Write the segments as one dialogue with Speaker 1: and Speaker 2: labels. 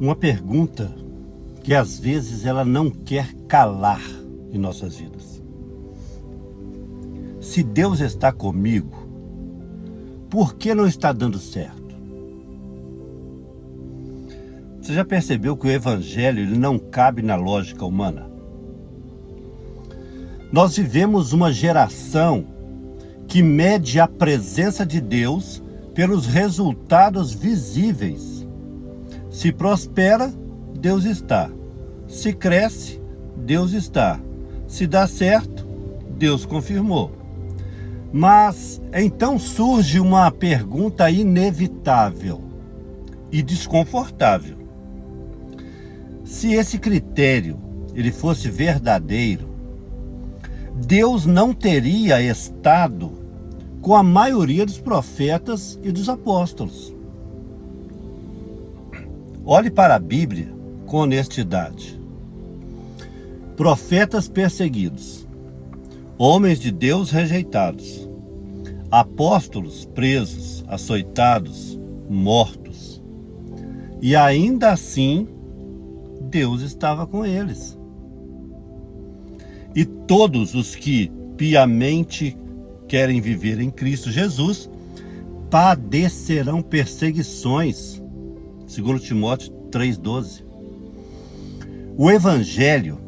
Speaker 1: Uma pergunta que às vezes ela não quer calar em nossas vidas. Se Deus está comigo, por que não está dando certo? Você já percebeu que o Evangelho ele não cabe na lógica humana? Nós vivemos uma geração que mede a presença de Deus pelos resultados visíveis. Se prospera, Deus está. Se cresce, Deus está. Se dá certo, Deus confirmou. Mas então surge uma pergunta inevitável e desconfortável. Se esse critério ele fosse verdadeiro, Deus não teria estado com a maioria dos profetas e dos apóstolos. Olhe para a Bíblia com honestidade. Profetas perseguidos, homens de Deus rejeitados, apóstolos presos, açoitados, mortos. E ainda assim, Deus estava com eles. E todos os que piamente querem viver em Cristo Jesus padecerão perseguições, segundo Timóteo 3,12. O Evangelho,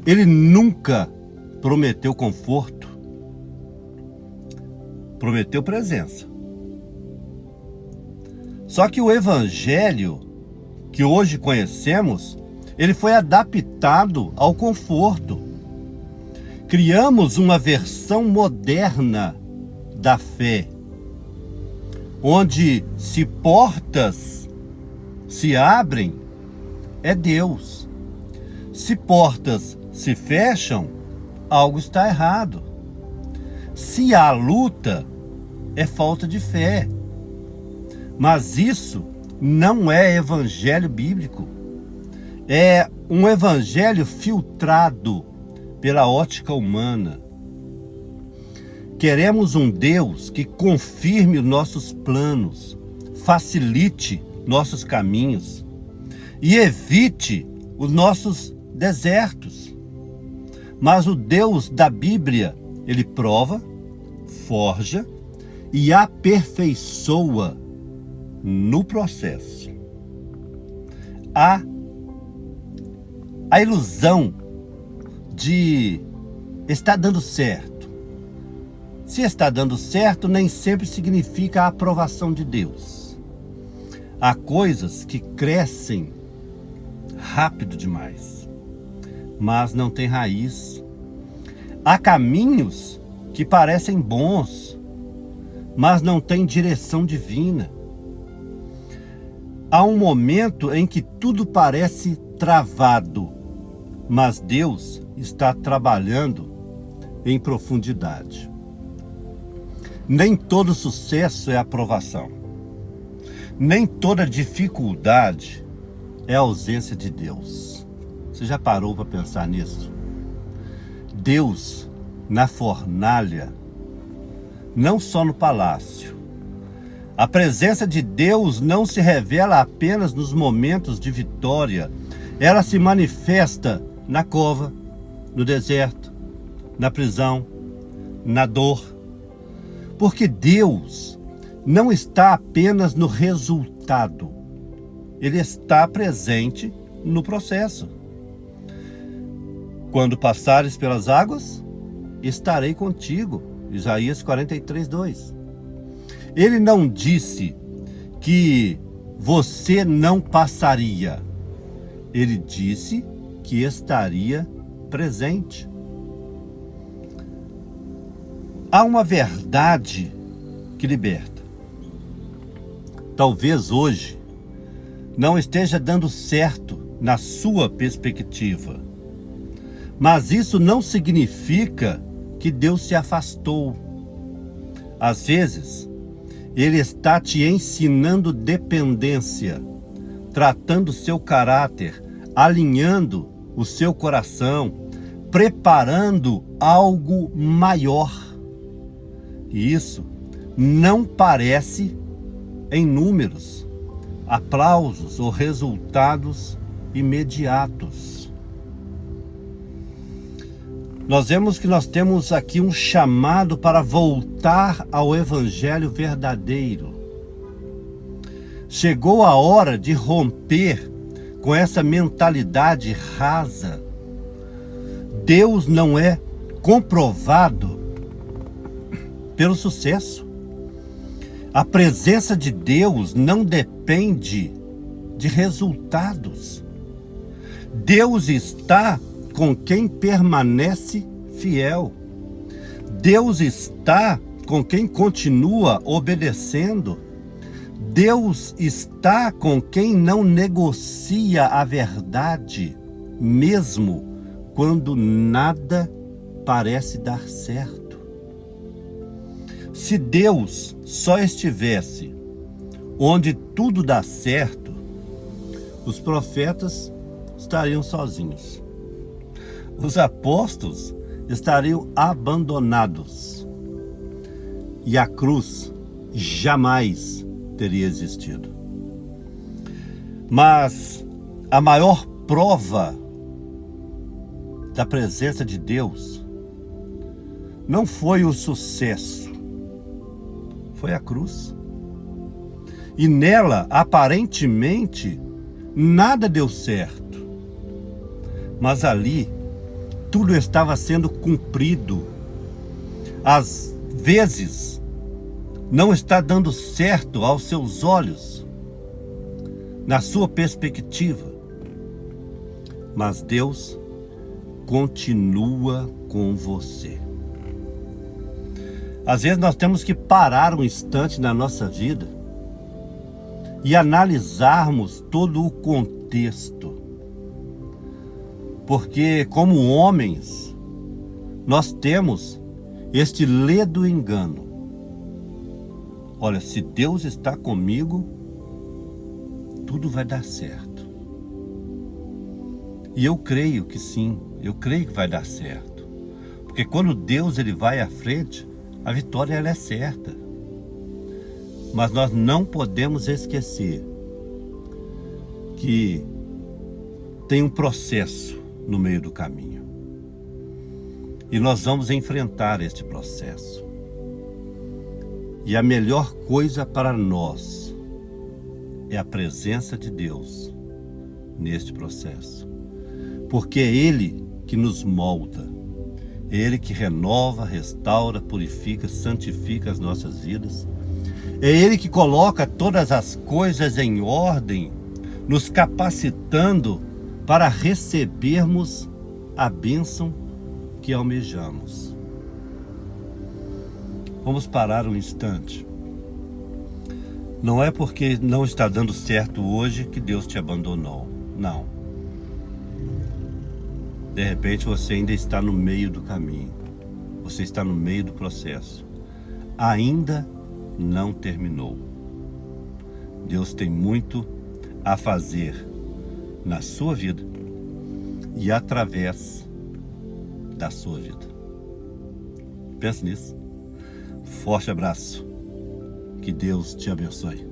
Speaker 1: ele nunca prometeu conforto, prometeu presença. Só que o Evangelho que hoje conhecemos, ele foi adaptado ao conforto. Criamos uma versão moderna da fé, onde se portas se abrem, é Deus. Se portas se fecham, algo está errado. Se há luta, é falta de fé. Mas isso não é evangelho bíblico. É um evangelho filtrado pela ótica humana. Queremos um Deus que confirme os nossos planos, facilite nossos caminhos e evite os nossos desertos. Mas o Deus da Bíblia, ele prova, forja e aperfeiçoa no processo. A ilusão de estar dando certo. Se está dando certo, nem sempre significa a aprovação de Deus. Há coisas que crescem rápido demais, mas não tem raiz. Há caminhos que parecem bons, mas não têm direção divina. Há um momento em que tudo parece travado, mas Deus está trabalhando em profundidade. Nem todo sucesso é aprovação. Nem toda dificuldade é ausência de Deus. Você já parou para pensar nisso? Deus na fornalha, não só no palácio. A presença de Deus não se revela apenas nos momentos de vitória. Ela se manifesta na cova, no deserto, na prisão, na dor. Porque Deus não está apenas no resultado. Ele está presente no processo. Quando passares pelas águas, estarei contigo. Isaías 43:2. Ele não disse que você não passaria. Ele disse que estaria presente. Há uma verdade que liberta. Talvez hoje não esteja dando certo na sua perspectiva. Mas isso não significa que Deus se afastou. Às vezes, Ele está te ensinando dependência, tratando seu caráter, alinhando o seu coração, preparando algo maior. E isso não parece em números, aplausos ou resultados imediatos. Nós vemos que nós temos aqui um chamado para voltar ao Evangelho verdadeiro. Chegou a hora de romper com essa mentalidade rasa. Deus não é comprovado pelo sucesso. A presença de Deus não depende de resultados. Deus está com quem permanece fiel. Deus está com quem continua obedecendo. Deus está com quem não negocia a verdade, mesmo quando nada parece dar certo. Se Deus só estivesse onde tudo dá certo, os profetas estariam sozinhos. Os apóstolos estariam abandonados. E a cruz jamais teria existido. Mas a maior prova da presença de Deus não foi o sucesso, foi a cruz. E nela, aparentemente, nada deu certo. Mas ali, tudo estava sendo cumprido. Às vezes, não está dando certo aos seus olhos, na sua perspectiva. Mas Deus continua com você. Às vezes nós temos que parar um instante na nossa vida e analisarmos todo o contexto. Porque, como homens, nós temos este ledo engano. Olha, se Deus está comigo, tudo vai dar certo. E eu creio que sim, eu creio que vai dar certo. Porque quando Deus ele vai à frente, a vitória ela é certa. Mas nós não podemos esquecer que tem um processo no meio do caminho. E nós vamos enfrentar este processo. E a melhor coisa para nós é a presença de Deus neste processo. Porque é Ele que nos molda. É Ele que renova, restaura, purifica, santifica as nossas vidas. É Ele que coloca todas as coisas em ordem, nos capacitando para recebermos a bênção que almejamos. Vamos parar um instante. Não é porque não está dando certo hoje que Deus te abandonou. Não. De repente você ainda está no meio do caminho. Você está no meio do processo. Ainda não terminou. Deus tem muito a fazer na sua vida e através da sua vida. Pense nisso. Forte abraço. Que Deus te abençoe.